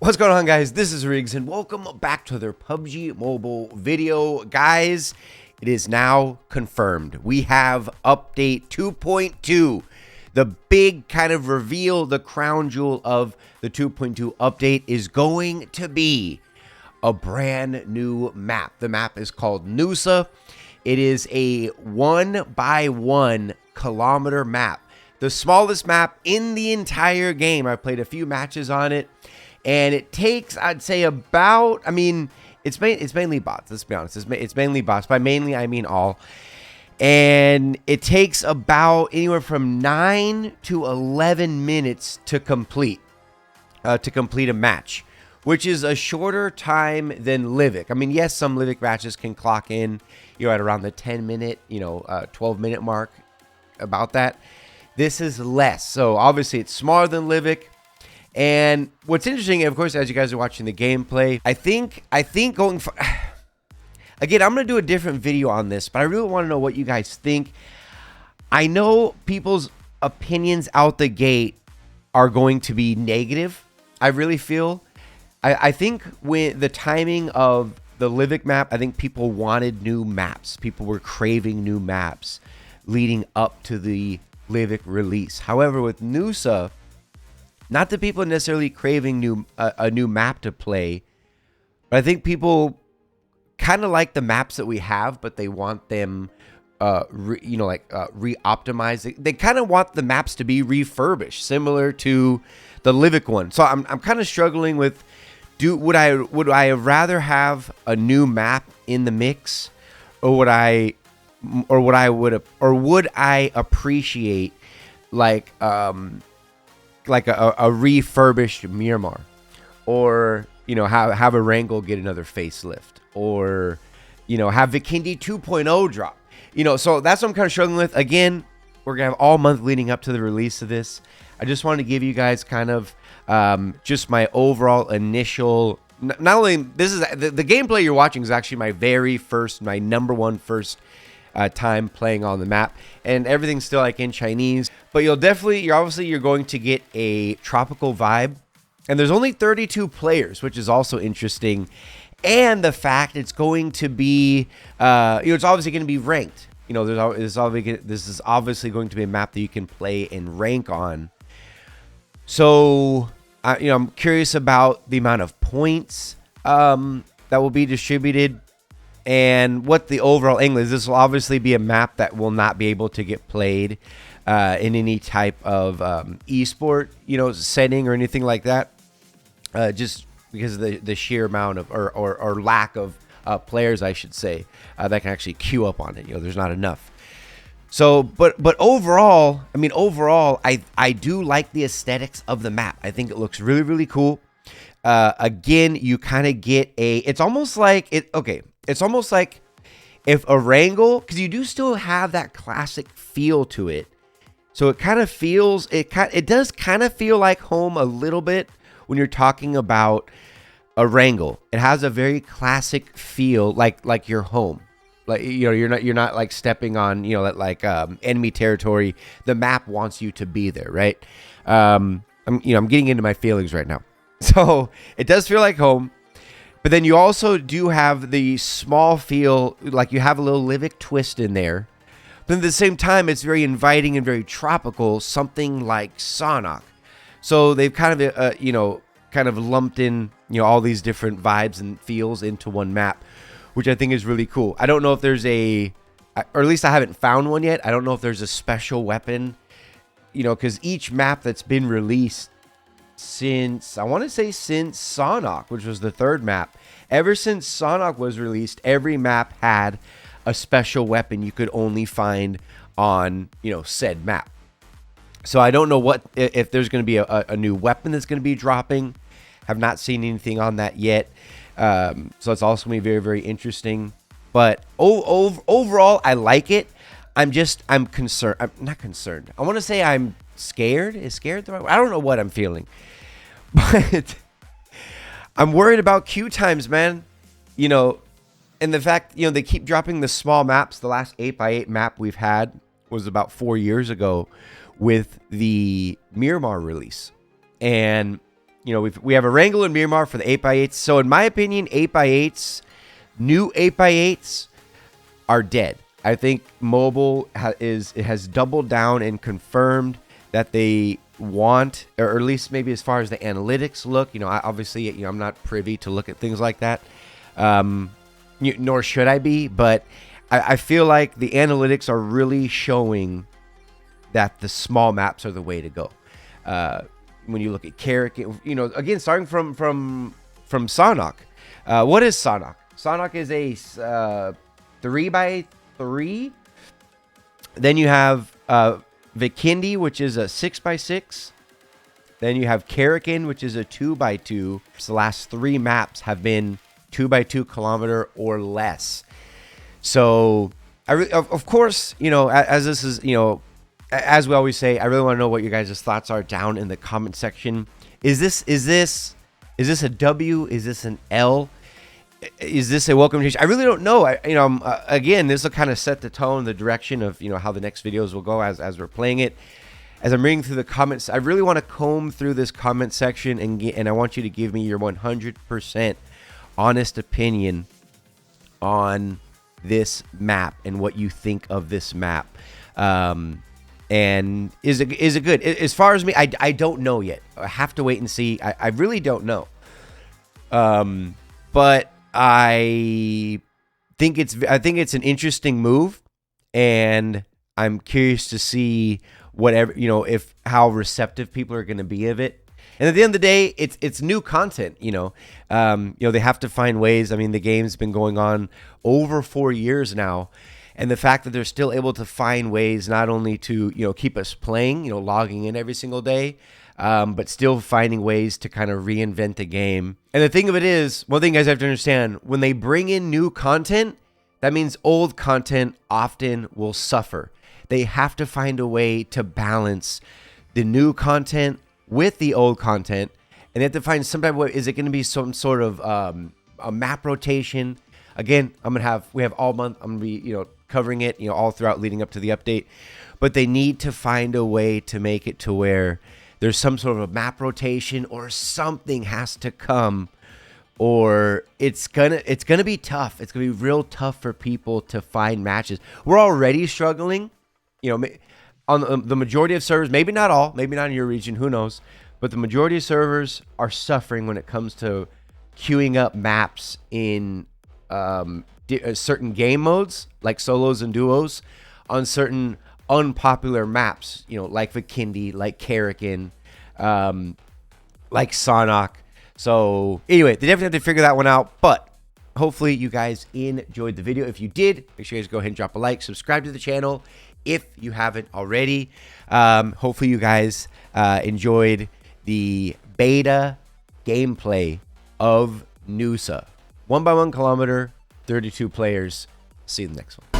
What's going on, guys? This is Riggs, and welcome back to their PUBG Mobile video. Guys, it is now confirmed. We have update 2.2. The big kind of reveal, the crown jewel of the 2.2 update is going to be a brand new map. The map is called Nusa. It is a 1x1 kilometer map. The smallest map in the entire game. I played a few matches on it. And it takes, I'd say, about, I mean, it's mainly bots, let's be honest. It's mainly bots. By mainly, I mean all. And it takes about anywhere from 9 to 11 minutes to complete a match, which is a shorter time than 𝑒𝓂𝓃𝓎𝓃. I mean, yes, some 𝑒𝓂𝓃𝓃 matches can clock in, at around the 10-minute, 12-minute mark, about that. This is less. So, obviously, it's smaller than 𝑒𝓂𝓃𝓃. And what's interesting, of course, as you guys are watching the gameplay, I think going for, again, I'm going to do a different video on this, but I really want to know what you guys think. I know people's opinions out the gate are going to be negative. I really feel, I think with the timing of the 𝑒𝓂𝓃𝓃 map, I think people wanted new maps. People were craving new maps leading up to the 𝑒𝓂𝓃𝓃 release. However, with Nusa, not that people are necessarily craving a new map to play, but I think people kind of like the maps that we have, but they want them, re-optimized. They kind of want the maps to be refurbished, similar to the 𝑒𝓂𝓃𝓃 one. So I'm kind of struggling with, would I rather have a new map in the mix, or would I appreciate like a refurbished Miramar, or have a Wrangle get another facelift, or have Vikendi 2.0 drop. So that's what I'm kind of struggling with. Again, we're gonna have all month leading up to the release of this. I just wanted to give you guys kind of just my overall initial, not only this is the gameplay you're watching is actually my number one first time playing on the map, and everything's still like in Chinese, but you're going to get a tropical vibe. And there's only 32 players, which is also interesting. And the fact it's going to be it's obviously going to be ranked. This is obviously going to be a map that you can play and rank on. So I'm curious about the amount of points that will be distributed, and what the overall angle is. This will obviously be a map that will not be able to get played in any type of esport, setting or anything like that, just because of the sheer amount of or lack of players, I should say, that can actually queue up on it. There's not enough. So, but overall, I do like the aesthetics of the map. I think it looks really, really cool. Again, you kind of get it's almost like it's almost like if a Wrangle, because you do still have that classic feel to it. So it kind of feels, it does kind of feel like home a little bit when you're talking about a Wrangle. It has a very classic feel, like your home. Like, you're not like stepping on, enemy territory. The map wants you to be there, right? I'm getting into my feelings right now. So it does feel like home. But then you also do have the small feel, like you have a little 𝑒𝓂𝓃𝓃 twist in there. But at the same time, it's very inviting and very tropical, something like Sonic. So they've kind of lumped in, all these different vibes and feels into one map, which I think is really cool. I don't know if there's or at least I haven't found one yet. I don't know if there's a special weapon, because each map that's been released since Sonic, which was the third map. Ever since Sonic was released, every map had a special weapon you could only find on, said map. So I don't know if there's going to be a new weapon that's going to be dropping. Have not seen anything on that yet. So it's also going to be very, very interesting. But overall, I like it. I'm concerned. I'm not concerned. I want to say I'm scared. Is scared the right word? I don't know what I'm feeling. But I'm worried about queue times, man. And the fact, they keep dropping the small maps. The last 8x8 map we've had was about 4 years ago with the Miramar release. And you know, we have a Wrangle and Miramar for the 8x8s. So in my opinion, 8x8s, new 8x8s are dead. I think mobile has doubled down and confirmed that they want, or at least maybe as far as the analytics look, you know, obviously, you know, I'm not privy to look at things like that, nor should I be, but I feel like the analytics are really showing that the small maps are the way to go. When you look at 𝓃𝓎𝓃, you know, again, starting from Santiago. What is Santiago? Santiago is a 3x3. Then you have 𝓂𝓃𝓎𝓃, which is a 6x6. Then you have 𝓃𝓎𝓃, which is a 2x2. So the last 3 maps have been 2x2 kilometer or less. So of course, you know, as this is, you know, as we always say, I really want to know what your guys' thoughts are down in the comment section. Is this a W? Is this an L? Is this a welcome change? I really don't know. Again, this will kind of set the tone, the direction of, you know, how the next videos will go as we're playing it. As I'm reading through the comments, I really want to comb through this comment section and I want you to give me your 100% honest opinion on this map and what you think of this map. And is it good? As far as me, I don't know yet. I have to wait and see. I really don't know. But I think it's an interesting move, and I'm curious to see whatever, you know, how receptive people are going to be of it. And at the end of the day, it's new content, you know. They have to find ways. I mean, the game's been going on over 4 years now. And the fact that they're still able to find ways not only to, you know, keep us playing, you know, logging in every single day, but still finding ways to kind of reinvent the game. And the thing of it is, one thing you guys have to understand, when they bring in new content, that means old content often will suffer. They have to find a way to balance the new content with the old content. And they have to find some type of way. Is it going to be some sort of a map rotation? Again, we have all month. I'm going to be, you know, covering it, you know, all throughout leading up to the update. But they need to find a way to make it to where there's some sort of a map rotation or something has to come, or it's gonna be tough. It's gonna be real tough for people to find matches. We're already struggling, you know, on the majority of servers. Maybe not all, maybe not in your region, who knows? But the majority of servers are suffering when it comes to queuing up maps in certain game modes, like solos and duos, on certain unpopular maps, you know, like 𝓂𝓃𝓎𝓃, like 𝓃𝓎𝓃𝓎𝓃, like Santiago. So anyway, they definitely have to figure that one out. But hopefully you guys enjoyed the video. If you did, make sure you guys go ahead and drop a like, subscribe to the channel if you haven't already. Hopefully you guys enjoyed the beta gameplay of Nusa. 1x1 kilometer, 32 players. See you in the next one.